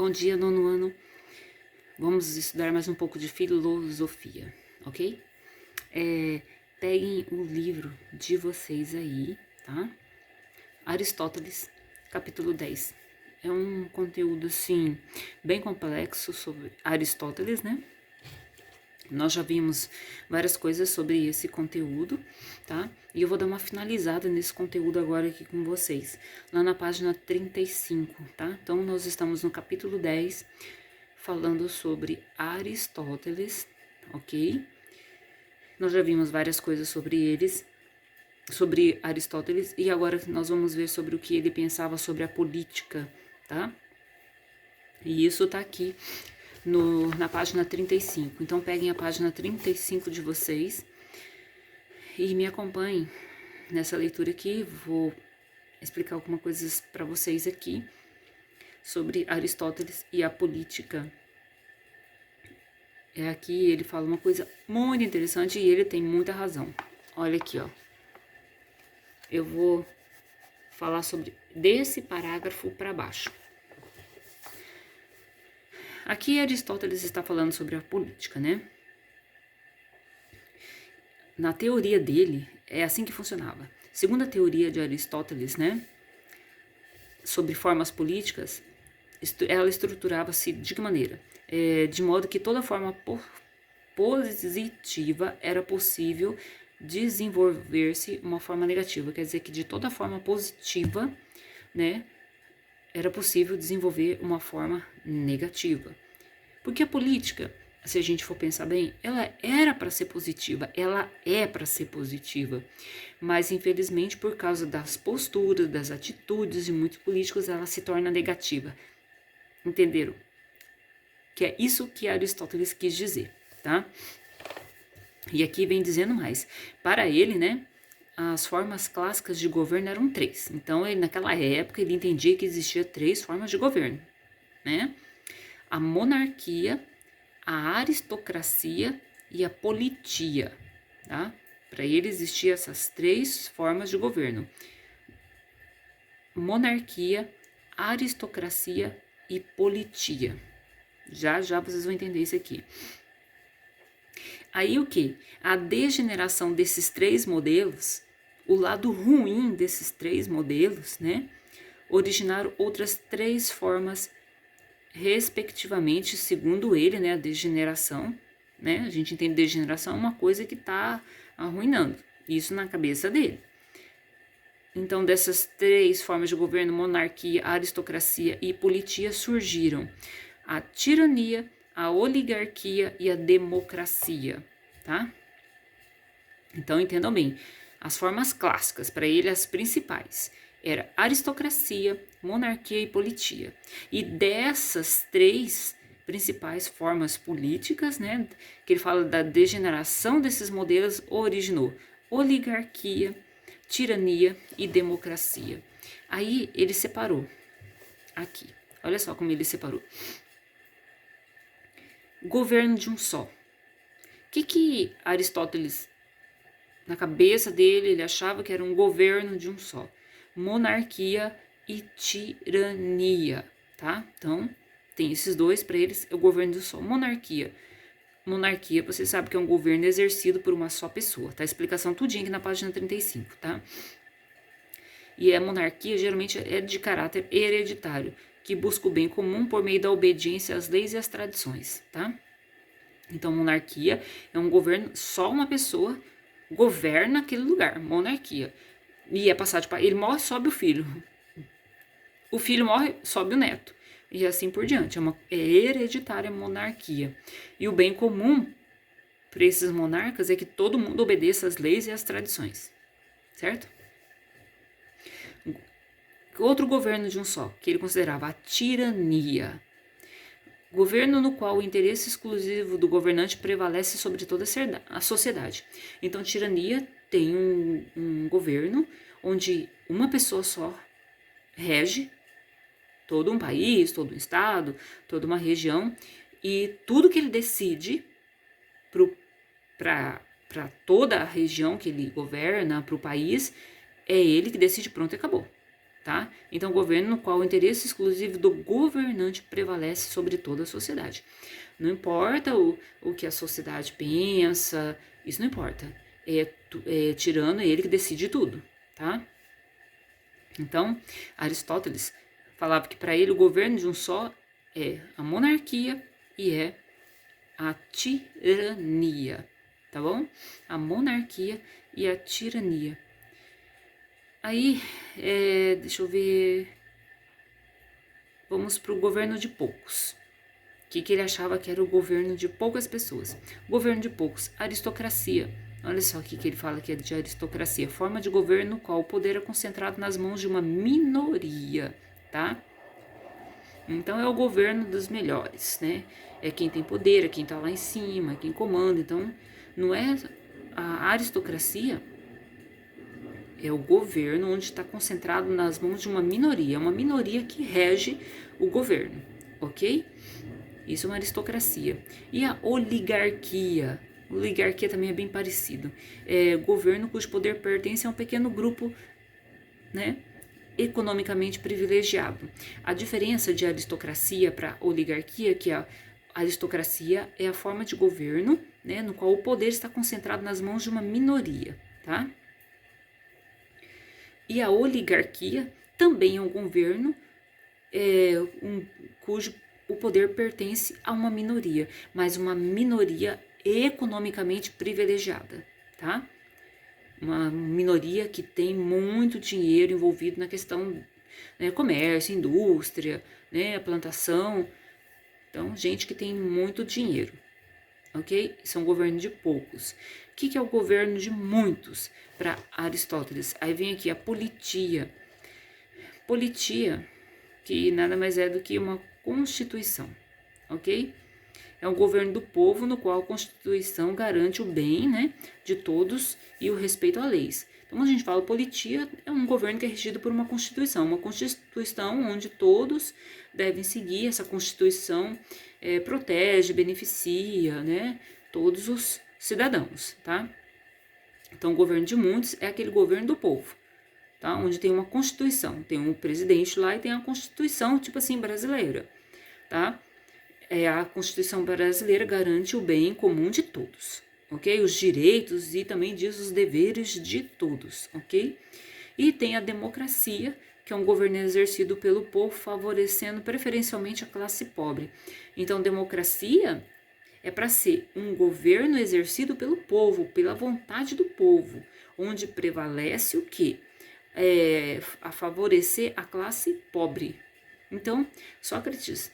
Bom dia, nono ano. Vamos estudar mais um pouco de filosofia, ok? Peguem o livro de vocês aí, tá? Aristóteles, capítulo 10. É um conteúdo, assim, bem complexo sobre Aristóteles, né? Nós já vimos várias coisas sobre esse conteúdo, tá? E eu vou dar uma finalizada nesse conteúdo agora aqui com vocês, lá na página 35, tá? Então, nós estamos no capítulo 10, falando sobre Aristóteles, ok? Nós já vimos várias coisas sobre Aristóteles, e agora nós vamos ver sobre o que ele pensava sobre a política, tá? E isso tá aqui na página 35. Então, peguem a página 35 de vocês e me acompanhem nessa leitura aqui. Vou explicar algumas coisas para vocês aqui sobre Aristóteles e a política. Aqui ele fala uma coisa muito interessante e ele tem muita razão. Olha aqui, ó. Eu vou falar sobre desse parágrafo para baixo. Aqui Aristóteles está falando sobre a política, né? Na teoria dele, é assim que funcionava. Segundo a teoria de Aristóteles, né? Sobre formas políticas, ela estruturava-se de que maneira? De modo que toda forma positiva era possível desenvolver-se uma forma negativa. Quer dizer que de toda forma positiva, né, era possível desenvolver uma forma negativa. Porque a política, se a gente for pensar bem, ela era para ser positiva, ela é para ser positiva. Mas, infelizmente, por causa das posturas, das atitudes de muitos políticos, ela se torna negativa. Entenderam? Que é isso que Aristóteles quis dizer, tá? E aqui vem dizendo mais. Para ele, né, as formas clássicas de governo eram três. Então, naquela época, ele entendia que existia três formas de governo, né? A monarquia, a aristocracia e a politia, tá? Para ele existiam essas três formas de governo: monarquia, aristocracia e politia. Já vocês vão entender isso aqui. Aí o que? A degeneração desses três modelos, o lado ruim desses três modelos, né? Originaram outras três formas, respectivamente, segundo ele, né? A degeneração, né? A gente entende degeneração é uma coisa que está arruinando. Isso na cabeça dele. Então, dessas três formas de governo, monarquia, aristocracia e politia, surgiram a tirania, a oligarquia e a democracia, tá? Então, entendam bem, as formas clássicas, para ele as principais, era aristocracia, monarquia e politia. E dessas três principais formas políticas, né, que ele fala da degeneração desses modelos, originou oligarquia, tirania e democracia. Aí ele separou aqui, olha só como ele separou. Governo de um só. O que Aristóteles, na cabeça dele, ele achava que era um governo de um só? Monarquia e tirania, tá? Então, tem esses dois, para eles é o governo de um só. Monarquia. Monarquia, você sabe que é um governo exercido por uma só pessoa, tá? A explicação tudinho aqui na página 35, tá? E a monarquia geralmente é de caráter hereditário, que busca o bem comum por meio da obediência às leis e às tradições, tá? Então, monarquia é um governo, só uma pessoa governa aquele lugar, monarquia. E é passado de pai, ele morre, sobe o filho. O filho morre, sobe o neto. E assim por diante, é hereditária a monarquia. E o bem comum para esses monarcas é que todo mundo obedeça às leis e às tradições, certo? Outro governo de um só, que ele considerava a tirania. Governo no qual o interesse exclusivo do governante prevalece sobre toda a sociedade. Então, tirania tem um governo onde uma pessoa só rege todo um país, todo um estado, toda uma região, e tudo que ele decide para toda a região que ele governa, para o país, é ele que decide, pronto e acabou. tá? Então, governo no qual o interesse exclusivo do governante prevalece sobre toda a sociedade. Não importa o que a sociedade pensa, isso não importa. É tirano, é ele que decide tudo, tá? Então, Aristóteles falava que para ele o governo de um só é a monarquia e é a tirania, tá bom? A monarquia e a tirania. Aí, deixa eu ver. Vamos para o governo de poucos. O que ele achava que era o governo de poucas pessoas? Governo de poucos, aristocracia. Olha só o que ele fala que é de aristocracia. Forma de governo no qual o poder é concentrado nas mãos de uma minoria, tá? Então é o governo dos melhores, né? É quem tem poder, é quem tá lá em cima, é quem comanda. Então, não é a aristocracia, é o governo onde está concentrado nas mãos de uma minoria que rege o governo, ok? Isso é uma aristocracia. E a oligarquia? Oligarquia também é bem parecido. É governo cujo poder pertence a um pequeno grupo, né, economicamente privilegiado. A diferença de aristocracia para oligarquia é que a aristocracia é a forma de governo, né, no qual o poder está concentrado nas mãos de uma minoria, tá? E a oligarquia também é um governo cujo o poder pertence a uma minoria, mas uma minoria economicamente privilegiada, tá? Uma minoria que tem muito dinheiro envolvido na questão, né, comércio, indústria, né, plantação. Então, gente que tem muito dinheiro, ok? São governo de poucos. O que é o governo de muitos para Aristóteles? Aí vem aqui a politia. Politia, que nada mais é do que uma constituição, ok? É um governo do povo no qual a Constituição garante o bem, né, de todos e o respeito a leis. Então, quando a gente fala politia, é um governo que é regido por uma Constituição onde todos devem seguir. Essa Constituição protege, beneficia, né, todos os cidadãos, tá? Então, o governo de muitos é aquele governo do povo, tá? Onde tem uma Constituição, tem um presidente lá e tem a Constituição, tipo assim, brasileira, tá? A Constituição brasileira garante o bem comum de todos, ok? Os direitos e também diz os deveres de todos, ok? E tem a democracia, que é um governo exercido pelo povo, favorecendo preferencialmente a classe pobre. Então, democracia é para ser um governo exercido pelo povo, pela vontade do povo, onde prevalece o quê? A favorecer a classe pobre. Então, Sócrates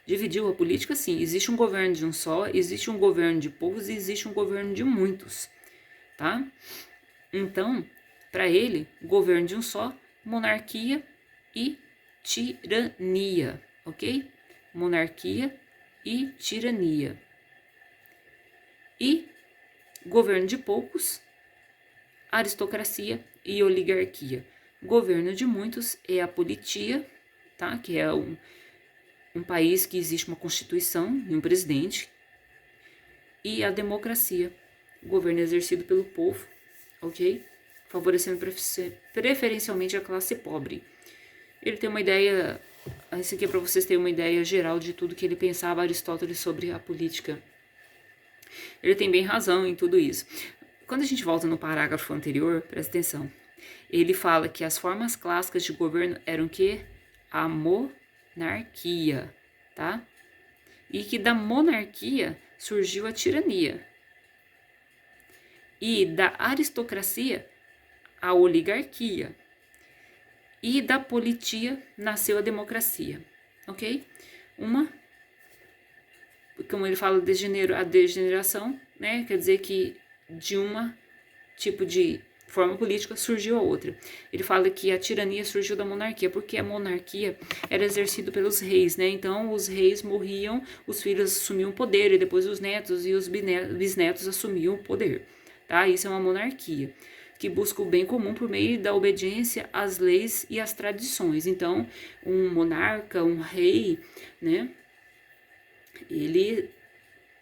dividiu a política assim: existe um governo de um só, existe um governo de poucos e existe um governo de muitos, tá? Então, para ele, governo de um só, monarquia e tirania, ok? Monarquia e tirania. E governo de poucos, aristocracia e oligarquia. Governo de muitos é a politia, tá? Que é um país que existe uma constituição e um presidente. E a democracia, governo exercido pelo povo, ok? Favorecendo preferencialmente a classe pobre. Ele tem uma ideia, isso aqui é para vocês terem uma ideia geral de tudo que ele pensava, Aristóteles, sobre a política. Ele tem bem razão em tudo isso. Quando a gente volta no parágrafo anterior, presta atenção, ele fala que as formas clássicas de governo eram que a monarquia, tá? E que da monarquia surgiu a tirania. E da aristocracia, a oligarquia. E da politia nasceu a democracia, ok? Como ele fala, a degeneração, né? Quer dizer que de uma tipo de forma política surgiu a outra. Ele fala que a tirania surgiu da monarquia, porque a monarquia era exercida pelos reis, né? Então os reis morriam, os filhos assumiam o poder, e depois os netos e os bisnetos assumiam o poder, tá? Isso é uma monarquia que busca o bem comum por meio da obediência às leis e às tradições. Então, um monarca, um rei, né? Ele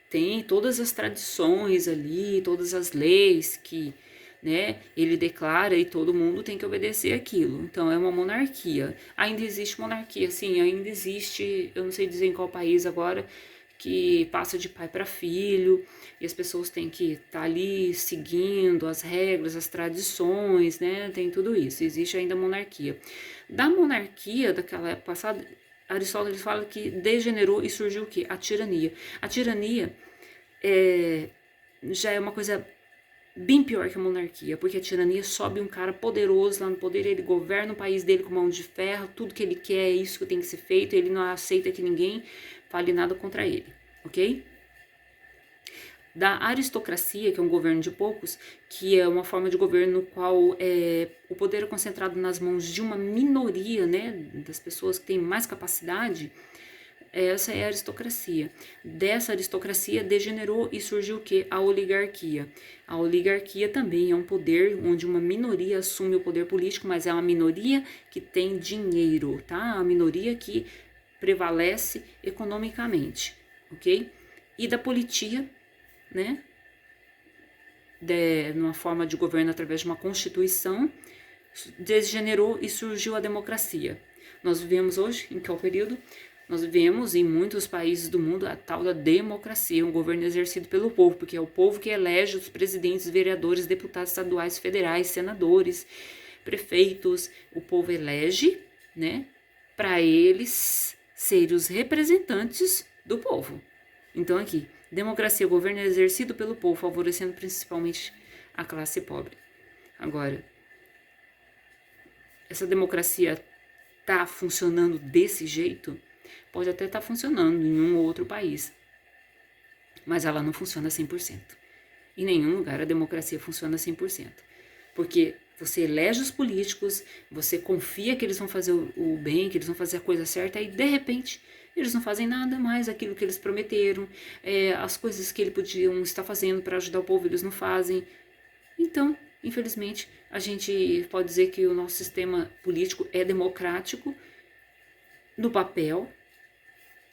tem todas as tradições ali, todas as leis que, né? Ele declara e todo mundo tem que obedecer aquilo. Então é uma monarquia. Ainda existe monarquia, sim, ainda existe, eu não sei dizer em qual país agora, que passa de pai para filho, e as pessoas têm que estar ali seguindo as regras, as tradições, né? Tem tudo isso. Existe ainda a monarquia. Da monarquia daquela época passada, Aristóteles fala que degenerou e surgiu o quê? A tirania. A tirania já é uma coisa bem pior que a monarquia, porque a tirania sobe um cara poderoso lá no poder, ele governa o país dele com mão de ferro, tudo que ele quer é isso que tem que ser feito, ele não aceita que ninguém fale nada contra ele, ok? Da aristocracia, que é um governo de poucos, que é uma forma de governo no qual o poder é concentrado nas mãos de uma minoria, né, das pessoas que têm mais capacidade. Essa é a aristocracia. Dessa aristocracia degenerou e surgiu o quê? A oligarquia. A oligarquia também é um poder onde uma minoria assume o poder político, mas é uma minoria que tem dinheiro, tá? A minoria que prevalece economicamente, ok? E da politia, né? Numa forma de governo através de uma constituição, degenerou e surgiu a democracia. Nós vivemos hoje, em qual período? Nós vivemos em muitos países do mundo a tal da democracia, um governo exercido pelo povo, porque é o povo que elege os presidentes, vereadores, deputados estaduais, federais, senadores, prefeitos. O povo elege, né, para eles serem os representantes do povo. Então aqui, democracia, governo exercido pelo povo, favorecendo principalmente a classe pobre. Agora, essa democracia está funcionando desse jeito? Pode até estar funcionando em um ou outro país, mas ela não funciona 100%. Em nenhum lugar a democracia funciona 100%. Porque você elege os políticos, você confia que eles vão fazer o bem, que eles vão fazer a coisa certa, e de repente eles não fazem nada mais aquilo que eles prometeram, as coisas que eles podiam estar fazendo para ajudar o povo, eles não fazem. Então, infelizmente, a gente pode dizer que o nosso sistema político é democrático no papel.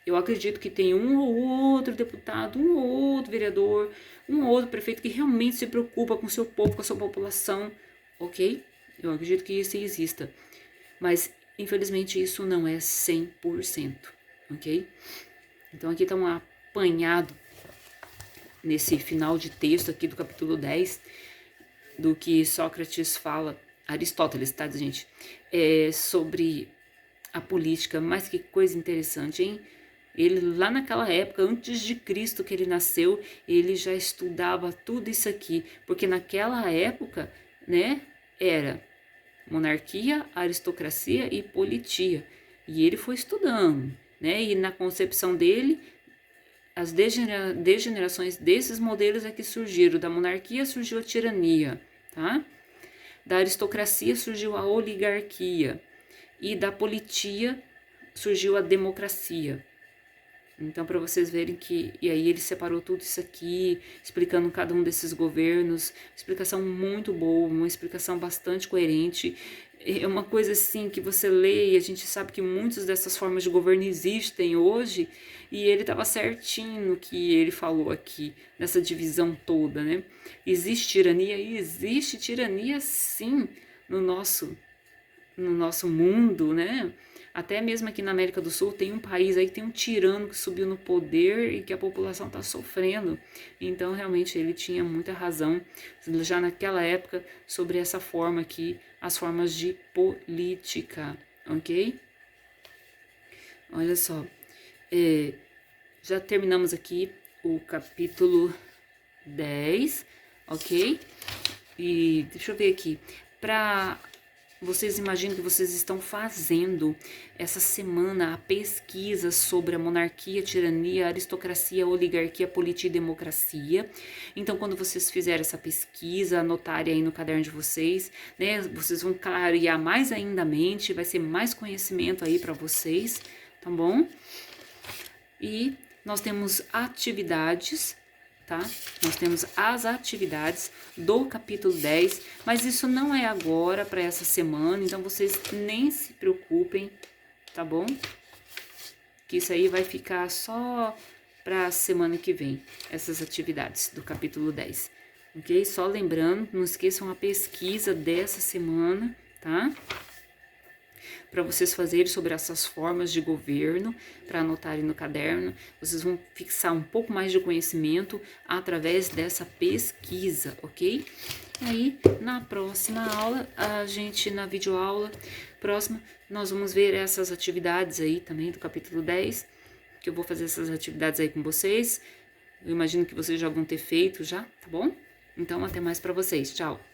Eu acredito que tem um ou outro deputado, um ou outro vereador, um ou outro prefeito que realmente se preocupa com o seu povo, com a sua população, ok? Eu acredito que isso exista. Mas, infelizmente, isso não é 100%, ok? Então, aqui está um apanhado nesse final de texto aqui do capítulo 10, do que Sócrates fala, Aristóteles, tá, gente? Sobre a política, mas que coisa interessante, hein? Ele lá naquela época, antes de Cristo que ele nasceu, ele já estudava tudo isso aqui, porque naquela época, né, era monarquia, aristocracia e politia. E ele foi estudando, né? E na concepção dele, as degenerações desses modelos é que surgiram. Da monarquia surgiu a tirania, tá? Da aristocracia surgiu a oligarquia e da politia surgiu a democracia. Então, para vocês verem que... E aí ele separou tudo isso aqui, explicando cada um desses governos. Explicação muito boa, uma explicação bastante coerente. É uma coisa assim que você lê e a gente sabe que muitas dessas formas de governo existem hoje. E ele estava certinho no que ele falou aqui, nessa divisão toda, né? Existe tirania? Existe tirania, sim, no nosso mundo, né? Até mesmo aqui na América do Sul tem um país aí que tem um tirano que subiu no poder e que a população está sofrendo. Então, realmente, ele tinha muita razão já naquela época sobre essa forma aqui, as formas de política, ok? Olha só, já terminamos aqui o capítulo 10, ok? E deixa eu ver aqui, vocês imaginam que vocês estão fazendo essa semana a pesquisa sobre a monarquia, tirania, aristocracia, oligarquia, politia e democracia. Então, quando vocês fizerem essa pesquisa, anotarem aí no caderno de vocês, né? Vocês vão clarear mais ainda a mente, vai ser mais conhecimento aí para vocês, tá bom? E nós temos atividades, tá? Nós temos as atividades do capítulo 10, mas isso não é agora para essa semana, então vocês nem se preocupem, tá bom? Que isso aí vai ficar só para a semana que vem, essas atividades do capítulo 10. ok? Só lembrando, não esqueçam a pesquisa dessa semana, tá? Para vocês fazerem sobre essas formas de governo, para anotarem no caderno. Vocês vão fixar um pouco mais de conhecimento através dessa pesquisa, ok? Aí, na próxima aula, na videoaula próxima, nós vamos ver essas atividades aí também do capítulo 10, que eu vou fazer essas atividades aí com vocês. Eu imagino que vocês já vão ter feito já, tá bom? Então, até mais para vocês. Tchau!